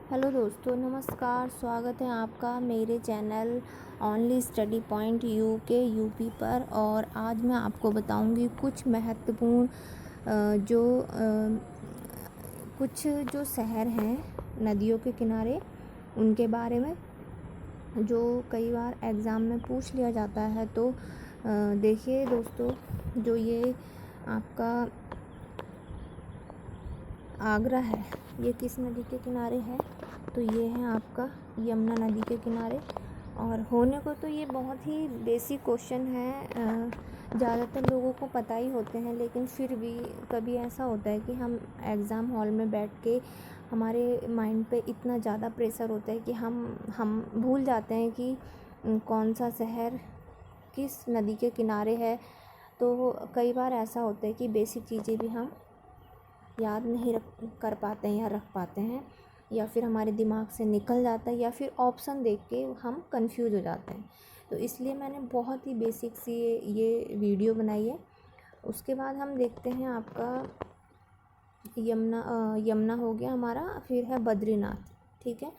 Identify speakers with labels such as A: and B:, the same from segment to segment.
A: Hello दोस्तों, नमस्कार। स्वागत है आपका मेरे channel only study point UK UP पर। और आज मैं आपको बताऊंगी कुछ महत्वपूर्ण कुछ जो शहर हैं नदियों के किनारे, उनके बारे में, जो कई बार एग्ज़ाम में पूछ लिया जाता है। तो देखिए दोस्तों, जो ये आपका आगरा है, ये किस नदी के किनारे है? तो ये है आपका यमुना नदी के किनारे। और होने को तो ये बहुत ही बेसिक क्वेश्चन है, ज़्यादातर लोगों को पता ही होते हैं, लेकिन फिर भी कभी ऐसा होता है कि हम एग्ज़ाम हॉल में बैठ के हमारे माइंड पे इतना ज़्यादा प्रेशर होता है कि हम भूल जाते हैं कि कौन सा शहर किस नदी के किनारे है। तो कई बार ऐसा होता है कि बेसिक चीज़ें भी हम याद नहीं कर पाते हैं या रख पाते हैं, या फिर हमारे दिमाग से निकल जाता है, या फिर ऑप्शन देख के हम कंफ्यूज हो जाते हैं। तो इसलिए मैंने बहुत ही बेसिक सी ये वीडियो बनाई है। उसके बाद हम देखते हैं आपका यमुना हो गया हमारा, फिर है बद्रीनाथ। ठीक है,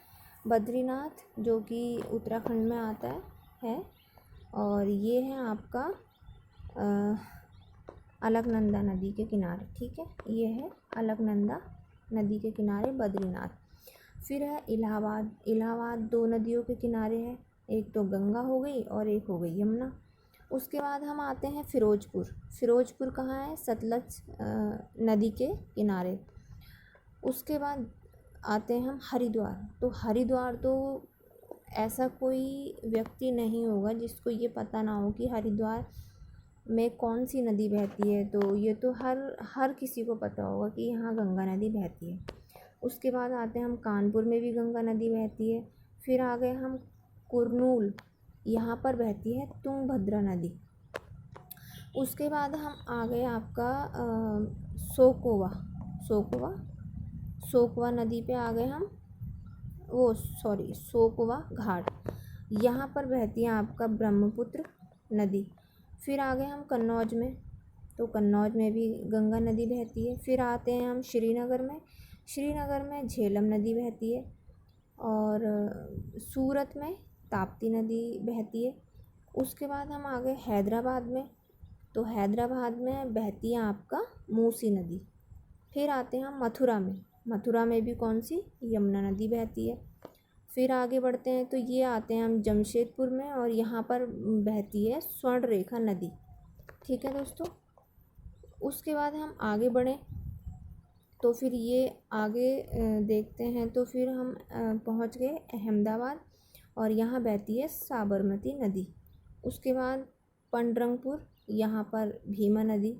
A: बद्रीनाथ जो कि उत्तराखंड में आता है। और ये है आपका अलकनंदा नदी के किनारे। ठीक है, ये है अलकनंदा नदी के किनारे बद्रीनाथ। फिर है इलाहाबाद। इलाहाबाद दो नदियों के किनारे है, एक तो गंगा हो गई और एक हो गई यमुना। उसके बाद हम आते हैं फिरोजपुर। फिरोजपुर कहाँ है? सतलज नदी के किनारे। उसके बाद आते हैं हम हरिद्वार। तो हरिद्वार तो ऐसा कोई व्यक्ति नहीं होगा जिसको ये पता ना हो कि हरिद्वार में कौन सी नदी बहती है। तो ये तो हर किसी को पता होगा कि यहाँ गंगा नदी बहती है। उसके बाद आते हैं हम कानपुर में भी गंगा नदी बहती है। फिर आ गए हम कुरनूल, यहाँ पर बहती है तुंगभद्रा नदी। उसके बाद हम आ गए आपका सोकोवा। सोकोवा सोकवा नदी पे आ गए हम, सोकवा घाट, यहाँ पर बहती है आपका ब्रह्मपुत्र नदी। फिर आ गए हम कन्नौज में। तो कन्नौज में भी गंगा नदी बहती है। फिर आते हैं हम श्रीनगर में। श्रीनगर में झेलम नदी बहती है। और सूरत में ताप्ती नदी बहती है। उसके बाद हम आ गए हैदराबाद में। तो हैदराबाद में बहती है आपका मूसी नदी। फिर आते हैं हम मथुरा में। मथुरा में भी कौन सी? यमुना नदी बहती है। फिर आगे बढ़ते हैं तो ये आते हैं हम जमशेदपुर में, और यहाँ पर बहती है स्वर्ण रेखा नदी। ठीक है दोस्तों, उसके बाद हम आगे बढ़ें तो फिर ये आगे देखते हैं तो फिर हम पहुँच गए अहमदाबाद, और यहाँ बहती है साबरमती नदी। उसके बाद पंडरंगपुर, यहाँ पर भीमा नदी।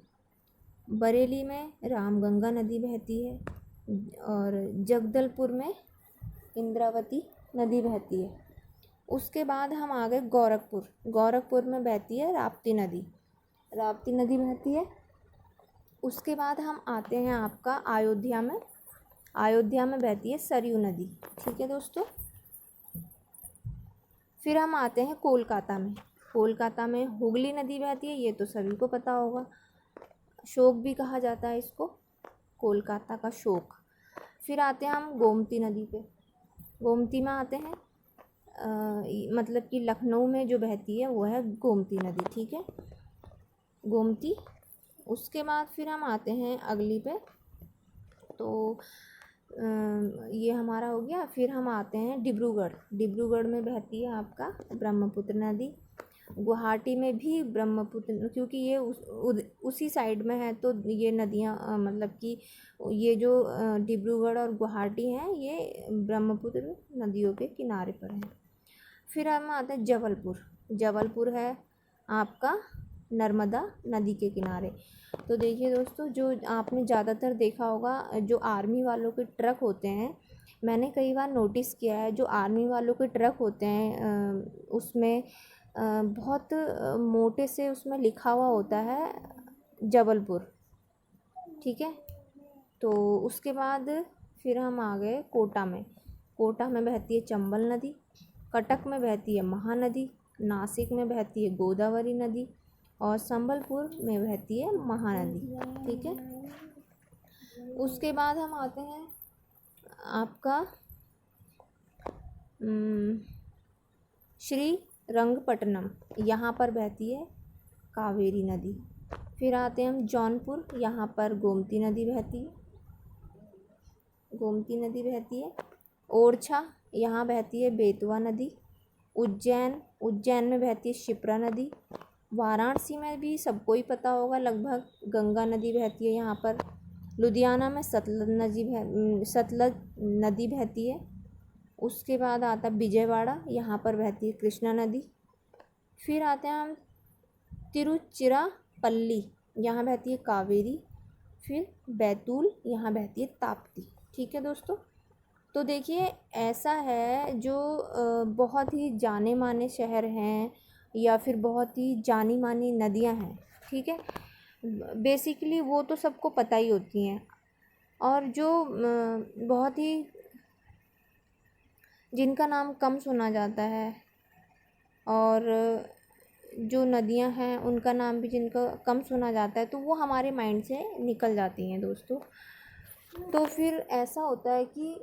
A: बरेली में रामगंगा नदी बहती है। और जगदलपुर में इंद्रावती नदी बहती है। उसके बाद हम आ गए गोरखपुर। गोरखपुर में बहती है राप्ती नदी। राप्ती नदी बहती है। उसके बाद हम आते हैं आपका अयोध्या में। अयोध्या में बहती है सरयू नदी। ठीक है दोस्तों, फिर हम आते हैं कोलकाता में। कोलकाता में हुगली नदी बहती है, ये तो सभी को पता होगा। शोक भी कहा जाता है इसको, कोलकाता का शोक। फिर आते हैं हम गोमती नदी पे। गोमती में आते हैं मतलब कि लखनऊ में जो बहती है वो है गोमती नदी। ठीक है, गोमती। उसके बाद फिर हम आते हैं अगली पे, तो ये हमारा हो गया। फिर हम आते हैं डिब्रूगढ़। डिब्रूगढ़ में बहती है आपका ब्रह्मपुत्र नदी। गुवाहाटी में भी ब्रह्मपुत्र, क्योंकि ये उसी साइड में है, तो ये नदियाँ मतलब कि ये जो डिब्रूगढ़ और गुवाहाटी हैं, ये ब्रह्मपुत्र नदियों के किनारे पर हैं। फिर हम आते हैं जबलपुर। जबलपुर है आपका नर्मदा नदी के किनारे। तो देखिए दोस्तों, जो आपने ज़्यादातर देखा होगा, जो आर्मी वालों के ट्रक होते हैं, मैंने कई बार नोटिस किया है, जो आर्मी वालों के ट्रक होते हैं उसमें बहुत मोटे से उसमें लिखा हुआ होता है जबलपुर। ठीक है, तो उसके बाद फिर हम आ गए कोटा में। कोटा में बहती है चंबल नदी। कटक में बहती है महानदी। नासिक में बहती है गोदावरी नदी। और संबलपुर में बहती है महानदी। ठीक है, उसके बाद हम आते हैं आपका श्रीरंगपट्टनम, यहाँ पर बहती है कावेरी नदी। फिर आते हैं हम जौनपुर, यहाँ पर गोमती नदी बहती है, गोमती नदी बहती है। ओरछा, यहाँ बहती है बेतवा नदी। उज्जैन, उज्जैन में बहती है शिप्रा नदी। वाराणसी में भी सबको ही पता होगा लगभग, गंगा नदी बहती है यहाँ पर। लुधियाना में सतलज नदी बहती है। उसके बाद आता है विजयवाड़ा, यहाँ पर बहती है कृष्णा नदी। फिर आते हैं हम तिरुचिरापल्ली, यहाँ बहती है कावेरी। फिर बैतूल, यहाँ बहती है ताप्ती। ठीक है दोस्तों, तो देखिए ऐसा है जो बहुत ही जाने माने शहर हैं या फिर बहुत ही जानी मानी नदियां हैं। ठीक है, बेसिकली वो तो सबको पता ही होती हैं, और जो बहुत ही जिनका नाम कम सुना जाता है, और जो नदियां हैं उनका नाम भी जिनका कम सुना जाता है, तो वो हमारे माइंड से निकल जाती हैं दोस्तों। तो फिर ऐसा होता है कि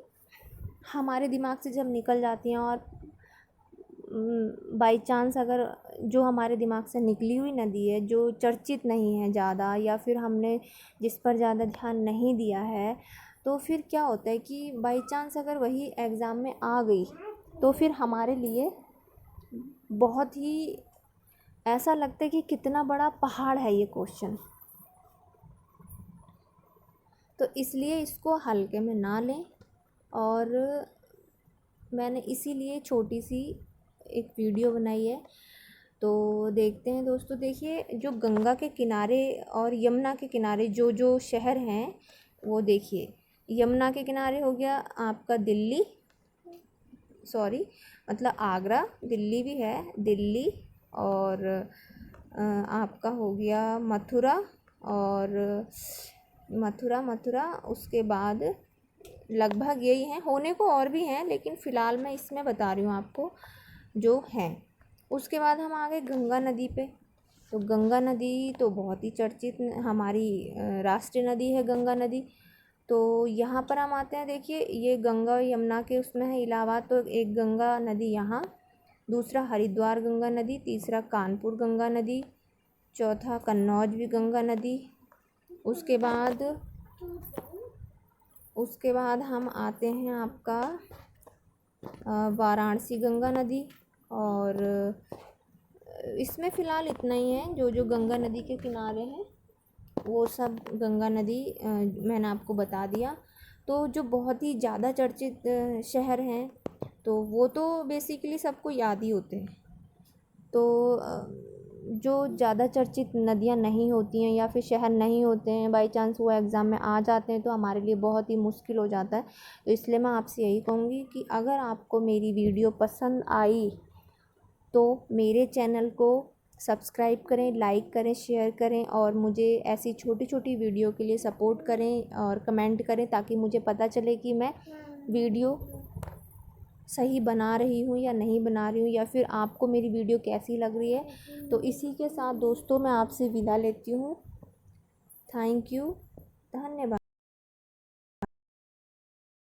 A: हमारे दिमाग से जब निकल जाती हैं, और बाई चांस अगर जो हमारे दिमाग से निकली हुई नदी है जो चर्चित नहीं है ज़्यादा, या फिर हमने जिस पर ज़्यादा ध्यान नहीं दिया है, तो फिर क्या होता है कि बाई चांस अगर वही एग्ज़ाम में आ गई, तो फिर हमारे लिए बहुत ही ऐसा लगता है कि कितना बड़ा पहाड़ है ये क्वेश्चन। तो इसलिए इसको हल्के में ना लें, और मैंने इसीलिए छोटी सी एक वीडियो बनाई है। तो देखते हैं दोस्तों, देखिए जो गंगा के किनारे और यमुना के किनारे जो जो शहर हैं वो देखिए। यमुना के किनारे हो गया आपका दिल्ली, सॉरी मतलब आगरा, दिल्ली भी है दिल्ली, और आपका हो गया मथुरा, और मथुरा उसके बाद लगभग यही हैं, होने को और भी हैं लेकिन फ़िलहाल मैं इसमें बता रही हूँ आपको जो हैं। उसके बाद हम आ गए गंगा नदी पे। तो गंगा नदी तो बहुत ही चर्चित हमारी राष्ट्रीय नदी है गंगा नदी। तो यहाँ पर हम आते हैं, देखिए ये गंगा यमुना के उसमें है इलाहाबाद, तो एक गंगा नदी यहाँ, दूसरा हरिद्वार गंगा नदी, तीसरा कानपुर गंगा नदी, चौथा कन्नौज भी गंगा नदी। उसके बाद हम आते हैं आपका वाराणसी गंगा नदी, और इसमें फ़िलहाल इतना ही है, जो जो गंगा नदी के किनारे हैं वो सब गंगा नदी मैंने आपको बता दिया। तो जो बहुत ही ज़्यादा चर्चित शहर हैं तो वो तो बेसिकली सबको याद ही होते हैं। तो जो ज़्यादा चर्चित नदियाँ नहीं होती हैं या फिर शहर नहीं होते हैं, बाई चांस वो एग्ज़ाम में आ जाते हैं, तो हमारे लिए बहुत ही मुश्किल हो जाता है। तो इसलिए मैं आपसे यही कहूँगी कि अगर आपको मेरी वीडियो पसंद आई तो मेरे चैनल को सब्सक्राइब करें, लाइक करें, शेयर करें, और मुझे ऐसी छोटी छोटी वीडियो के लिए सपोर्ट करें और कमेंट करें, ताकि मुझे पता चले कि मैं वीडियो सही बना रही हूँ या नहीं बना रही हूँ, या फिर आपको मेरी वीडियो कैसी लग रही है। तो इसी के साथ दोस्तों मैं आपसे विदा लेती हूँ। थैंक यू, धन्यवाद।